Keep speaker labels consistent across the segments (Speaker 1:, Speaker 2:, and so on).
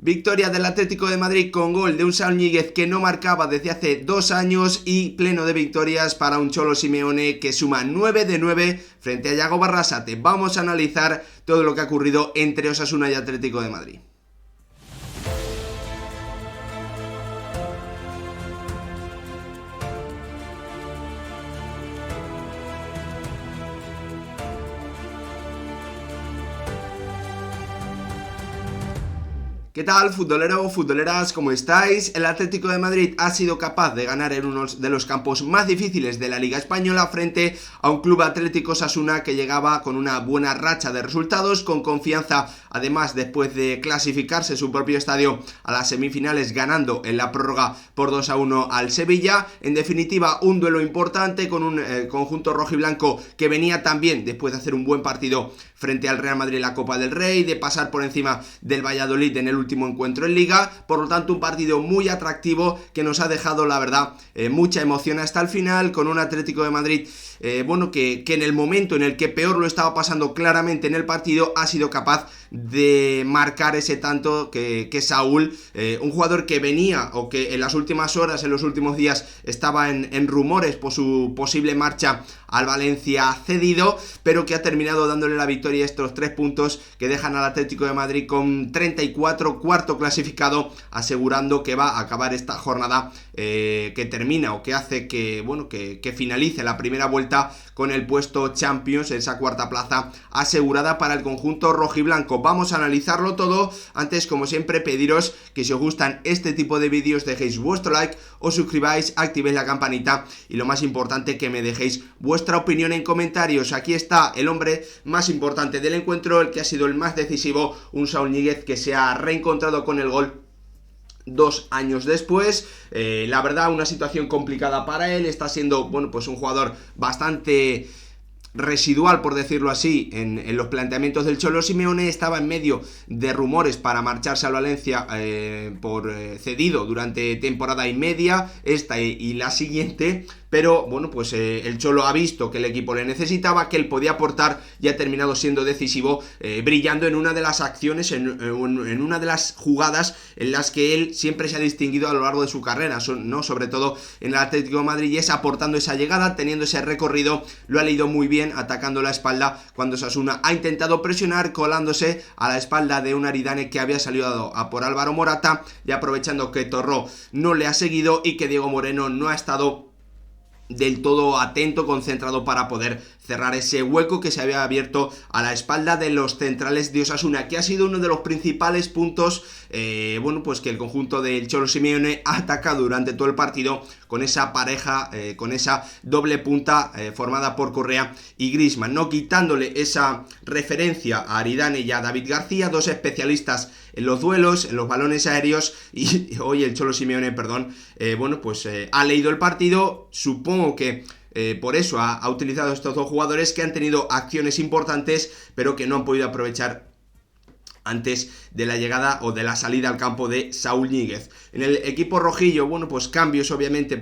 Speaker 1: Victoria del Atlético de Madrid con gol de un Saúl Ñíguez que no marcaba desde hace 2 años y pleno de victorias para un Cholo Simeone que suma 9 de 9 frente a Yago Barrasate. Vamos a analizar todo lo que ha ocurrido entre Osasuna y Atlético de Madrid. ¿Qué tal, futbolero, futboleras? ¿Cómo estáis? El Atlético de Madrid ha sido capaz de ganar en uno de los campos más difíciles de la Liga Española frente a un Club Atlético Osasuna que llegaba con una buena racha de resultados, con confianza, además después de clasificarse su propio estadio a las semifinales ganando en la prórroga por 2-1 al Sevilla. En definitiva, un duelo importante con un conjunto rojiblanco que venía también después de hacer un buen partido frente al Real Madrid en la Copa del Rey, de pasar por encima del Valladolid en el último encuentro en Liga. Por lo tanto, un partido muy atractivo que nos ha dejado, la verdad, mucha emoción hasta el final, con un Atlético de Madrid que en el momento en el que peor lo estaba pasando claramente en el partido, ha sido capaz de marcar ese tanto que Saúl, un jugador que venía o que en las últimas horas, en los últimos días, estaba en rumores por su posible marcha al Valencia cedido, pero que ha terminado dándole la victoria a estos 3 puntos que dejan al Atlético de Madrid con 34, cuarto clasificado, asegurando que va a acabar esta jornada que termina o que hace que finalice la primera vuelta con el puesto Champions, esa cuarta plaza asegurada para el conjunto rojiblanco. Vamos a analizarlo todo. Antes, como siempre, pediros que si os gustan este tipo de vídeos dejéis vuestro like, os suscribáis, activéis la campanita y lo más importante, que me dejéis vuestra opinión en comentarios. Aquí está el hombre más importante del encuentro, el que ha sido el más decisivo, un Saúl Ñíguez que se ha reencontrado con el gol 2 años después. La verdad, una situación complicada para él. Está siendo, un jugador bastante residual, por decirlo así, en los planteamientos del Cholo Simeone. Estaba en medio de rumores para marcharse al Valencia por cedido durante temporada y media, esta y la siguiente, pero el Cholo ha visto que el equipo le necesitaba, que él podía aportar y ha terminado siendo decisivo, brillando en una de las acciones, en una de las jugadas en las que él siempre se ha distinguido a lo largo de su carrera, ¿no? Sobre todo en el Atlético de Madrid, y es aportando esa llegada, teniendo ese recorrido. Lo ha leído muy bien, atacando la espalda cuando Osasuna ha intentado presionar, colándose a la espalda de un Aridane que había salido a por Álvaro Morata, y aprovechando que Torró no le ha seguido y que Diego Moreno no ha estado del todo atento, concentrado para poder cerrar ese hueco que se había abierto a la espalda de los centrales de Osasuna, que ha sido uno de los principales puntos que el conjunto del Cholo Simeone ha atacado durante todo el partido, con esa pareja, con esa doble punta formada por Correa y Griezmann, ¿no? Quitándole esa referencia a Aridane y a David García, dos especialistas en los duelos, en los balones aéreos, y hoy el Cholo Simeone, ha leído el partido. Supongo que por eso ha utilizado estos dos jugadores que han tenido acciones importantes, pero que no han podido aprovechar antes de la llegada o de la salida al campo de Saúl Ñíguez. En el equipo rojillo, cambios obviamente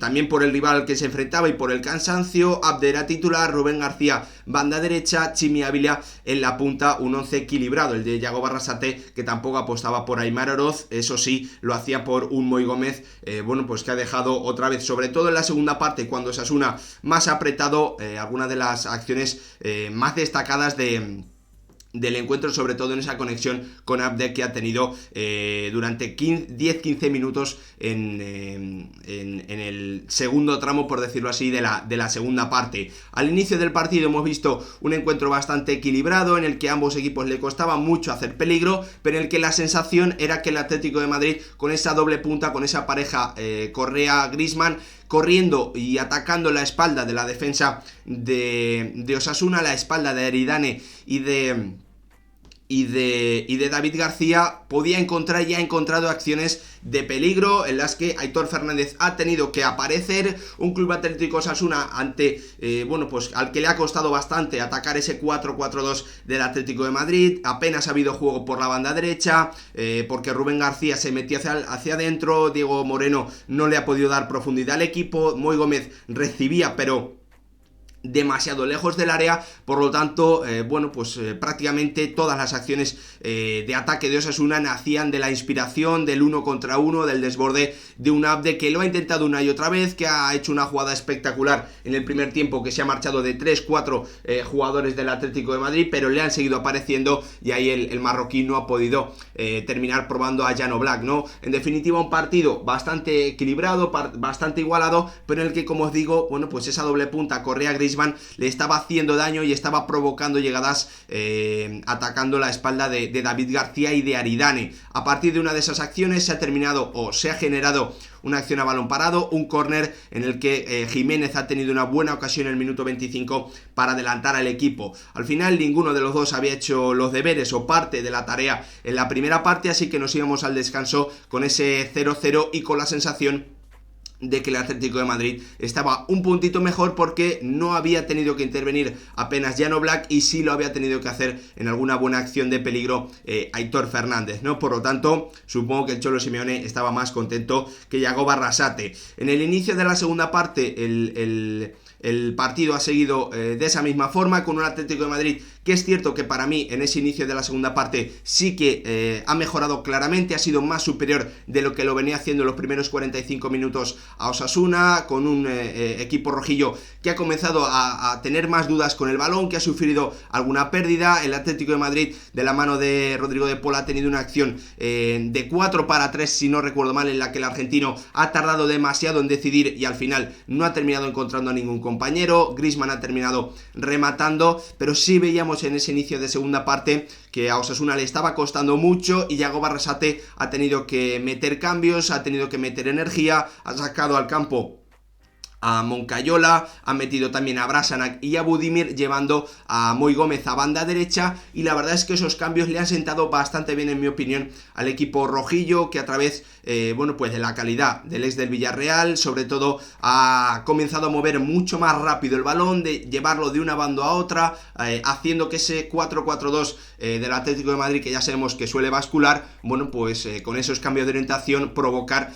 Speaker 1: también por el rival al que se enfrentaba y por el cansancio. Abdera titular, Rubén García banda derecha, Chimi Ávila en la punta, un 11 equilibrado, el de Yago Barrasate, que tampoco apostaba por Aimar Oroz, eso sí, lo hacía por un Moi Gómez, que ha dejado otra vez, sobre todo en la segunda parte, cuando Osasuna más apretado, algunas de las acciones más destacadas del encuentro, sobre todo en esa conexión con Abde que ha tenido durante 10-15 minutos en el segundo tramo, por decirlo así, de la segunda parte. Al inicio del partido hemos visto un encuentro bastante equilibrado, en el que a ambos equipos le costaba mucho hacer peligro, pero en el que la sensación era que el Atlético de Madrid, con esa doble punta, con esa pareja Correa-Griezmann, corriendo y atacando la espalda de la defensa de Osasuna, la espalda de Aridane y de David García, podía encontrar y ha encontrado acciones de peligro en las que Aitor Fernández ha tenido que aparecer. Un Club Atlético Osasuna ante al que le ha costado bastante atacar ese 4-4-2 del Atlético de Madrid. Apenas ha habido juego por la banda derecha, porque Rubén García se metía hacia adentro, Diego Moreno no le ha podido dar profundidad al equipo, Moi Gómez recibía, pero demasiado lejos del área, por lo tanto, prácticamente todas las acciones de ataque de Osasuna nacían de la inspiración, del uno contra uno, del desborde de un Abde que lo ha intentado una y otra vez, que ha hecho una jugada espectacular en el primer tiempo, que se ha marchado de 3-4 jugadores del Atlético de Madrid, pero le han seguido apareciendo y ahí el marroquí no ha podido terminar probando a Jan Oblak, ¿no? En definitiva, un partido bastante equilibrado, bastante igualado, pero en el que, como os digo, pues esa doble punta Correa-Griezmann le estaba haciendo daño y estaba provocando llegadas atacando la espalda de David García y de Aridane. A partir de una de esas acciones se ha generado una acción a balón parado, un córner en el que Jiménez ha tenido una buena ocasión en el minuto 25 para adelantar al equipo. Al final ninguno de los dos había hecho los deberes o parte de la tarea en la primera parte, así que nos íbamos al descanso con ese 0-0 y con la sensación de que el Atlético de Madrid estaba un puntito mejor porque no había tenido que intervenir apenas Jan Oblak y sí lo había tenido que hacer en alguna buena acción de peligro Aitor Fernández, ¿no? Por lo tanto, supongo que el Cholo Simeone estaba más contento que Yago Barrasate. En el inicio de la segunda parte, el partido ha seguido de esa misma forma, con un Atlético de Madrid que es cierto que para mí en ese inicio de la segunda parte sí que ha mejorado claramente, ha sido más superior de lo que lo venía haciendo en los primeros 45 minutos a Osasuna, con un equipo rojillo que ha comenzado a tener más dudas con el balón, que ha sufrido alguna pérdida. El Atlético de Madrid, de la mano de Rodrigo de Paul, ha tenido una acción de 4-3, si no recuerdo mal, en la que el argentino ha tardado demasiado en decidir y al final no ha terminado encontrando a ningún compañero. Griezmann ha terminado rematando, pero sí veíamos en ese inicio de segunda parte que a Osasuna le estaba costando mucho y Yago Barrasate ha tenido que meter cambios, ha tenido que meter energía, ha sacado al campo a Moncayola, ha metido también a Brasanac y a Budimir, llevando a Moi Gómez a banda derecha, y la verdad es que esos cambios le han sentado bastante bien, en mi opinión, al equipo rojillo, que a través de la calidad del ex del Villarreal, sobre todo, ha comenzado a mover mucho más rápido el balón, de llevarlo de una banda a otra, haciendo que ese 4-4-2 del Atlético de Madrid, que ya sabemos que suele bascular, con esos cambios de orientación provocar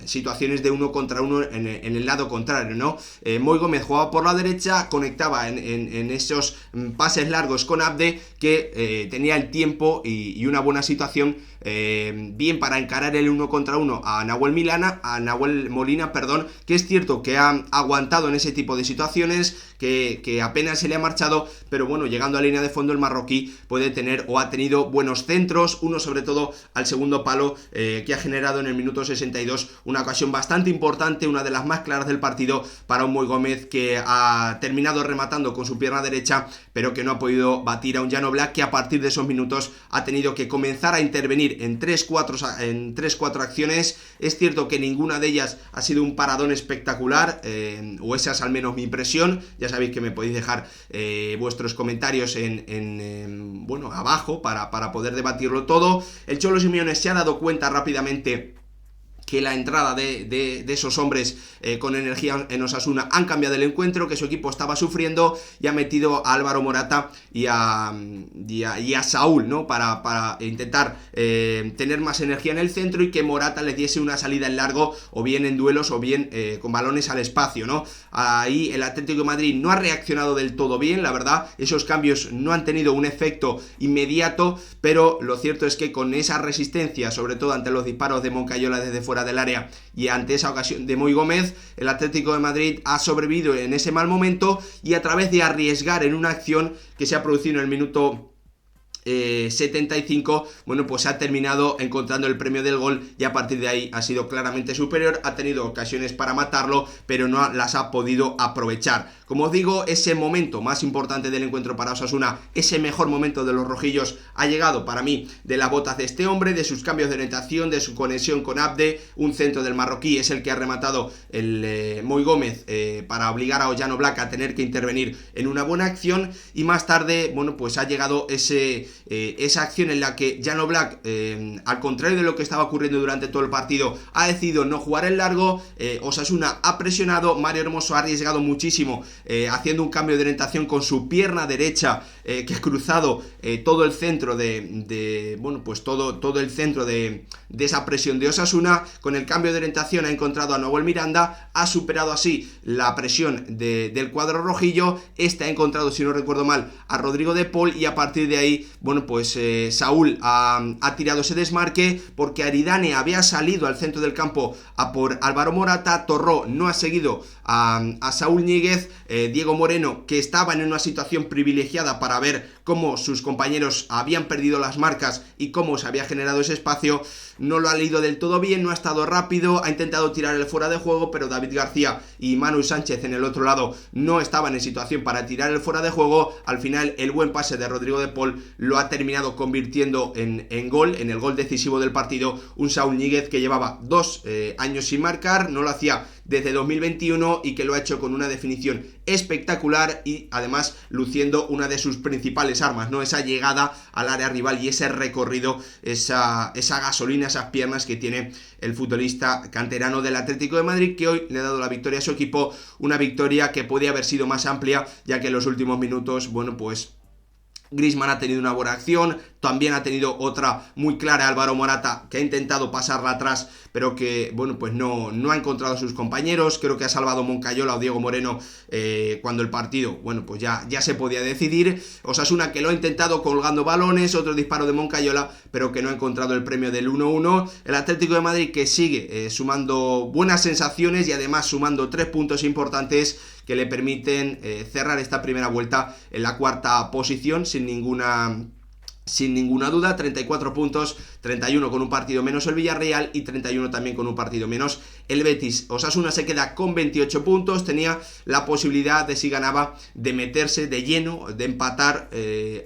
Speaker 1: situaciones de uno contra uno en el lado contrario, ¿no? Moi Gómez jugaba por la derecha, conectaba en esos pases largos con Abde, que tenía el tiempo y una buena situación bien para encarar el uno contra uno a Nahuel Molina, que es cierto que ha aguantado en ese tipo de situaciones, que apenas se le ha marchado, pero bueno, llegando a línea de fondo el marroquí puede tener o ha tenido buenos centros, uno sobre todo al segundo palo, que ha generado en el minuto 62 una ocasión bastante importante, una de las más claras del partido para un Moi Gómez, que ha terminado rematando con su pierna derecha, pero que no ha podido batir a un Jan Oblak, que a partir de esos minutos ha tenido que comenzar a intervenir en 3-4 acciones. Es cierto que ninguna de ellas ha sido un paradón espectacular, o esa es al menos mi impresión. Ya sabéis que me podéis dejar vuestros comentarios abajo para poder debatirlo todo. El Cholo Simeone se ha dado cuenta rápidamente que la entrada de esos hombres con energía en Osasuna han cambiado el encuentro, que su equipo estaba sufriendo, y ha metido a Álvaro Morata y a Saúl, ¿no? Para intentar tener más energía en el centro y que Morata les diese una salida en largo, o bien en duelos o bien con balones al espacio, ¿no? Ahí el Atlético de Madrid no ha reaccionado del todo bien, la verdad. Esos cambios no han tenido un efecto inmediato, pero lo cierto es que con esa resistencia, sobre todo ante los disparos de Moncayola desde fuera del área y ante esa ocasión de Moi Gómez, el Atlético de Madrid ha sobrevivido en ese mal momento, y a través de arriesgar en una acción que se ha producido en el minuto 75, ha terminado encontrando el premio del gol, y a partir de ahí ha sido claramente superior, ha tenido ocasiones para matarlo, pero no las ha podido aprovechar. Como os digo, ese momento más importante del encuentro para Osasuna, ese mejor momento de los rojillos, ha llegado para mí de las botas de este hombre, de sus cambios de orientación, de su conexión con Abde. Un centro del marroquí es el que ha rematado el Moi Gómez para obligar a Jan Oblak a tener que intervenir en una buena acción, y más tarde, ha llegado esa acción en la que Jan Oblak, al contrario de lo que estaba ocurriendo durante todo el partido, ha decidido no jugar en largo. Osasuna ha presionado, Mario Hermoso ha arriesgado muchísimo haciendo un cambio de orientación con su pierna derecha, que ha cruzado todo el centro pues todo el centro de esa presión de Osasuna. Con el cambio de orientación ha encontrado a Nahuel Miranda, ha superado así la presión del cuadro rojillo. Ha encontrado, si no recuerdo mal, a Rodrigo de Paul, y a partir de ahí, bueno, pues Saúl ha tirado ese desmarque porque Aridane había salido al centro del campo a por Álvaro Morata. Torró no ha seguido a Saúl Ñíguez. Diego Moreno, que estaba en una situación privilegiada para ver cómo sus compañeros habían perdido las marcas y cómo se había generado ese espacio, no lo ha leído del todo bien, no ha estado rápido, ha intentado tirar el fuera de juego, pero David García y Manu Sánchez en el otro lado no estaban en situación para tirar el fuera de juego. Al final, el buen pase de Rodrigo de Paul lo ha terminado convirtiendo en gol, en el gol decisivo del partido. Un Saúl Ñíguez que llevaba 2 años sin marcar, no lo hacía desde 2021, y que lo ha hecho con una definición espectacular y además luciendo una de sus principales armas, ¿no? Esa llegada al área rival y ese recorrido, esa gasolina, esas piernas que tiene el futbolista canterano del Atlético de Madrid, que hoy le ha dado la victoria a su equipo, una victoria que podía haber sido más amplia, ya que en los últimos minutos, bueno, pues Griezmann ha tenido una buena acción, también ha tenido otra muy clara Álvaro Morata, que ha intentado pasarla atrás, pero que, bueno, pues no ha encontrado a sus compañeros. Creo que ha salvado Moncayola o Diego Moreno cuando el partido, bueno, pues ya se podía decidir. Osasuna, que lo ha intentado colgando balones, otro disparo de Moncayola, pero que no ha encontrado el premio del 1-1. El Atlético de Madrid, que sigue sumando buenas sensaciones y además sumando 3 puntos importantes que le permiten cerrar esta primera vuelta en la 4ª posición sin ninguna duda. 34 puntos, 31 con un partido menos el Villarreal y 31 también con un partido menos el Betis. Osasuna se queda con 28 puntos, tenía la posibilidad de, si ganaba, de meterse de lleno, de empatar de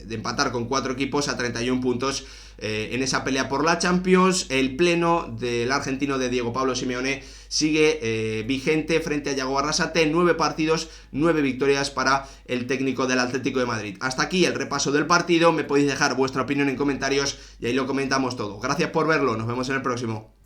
Speaker 1: empatar con 4 equipos a 31 puntos en esa pelea por la Champions. El pleno del argentino de Diego Pablo Simeone sigue vigente frente a Yago Arrasate. 9 partidos, 9 victorias para el técnico del Atlético de Madrid. Hasta aquí el repaso del partido. Me podéis dejar vuestra opinión en comentarios y ahí lo comentamos todo. Gracias por verlo, nos vemos en el próximo.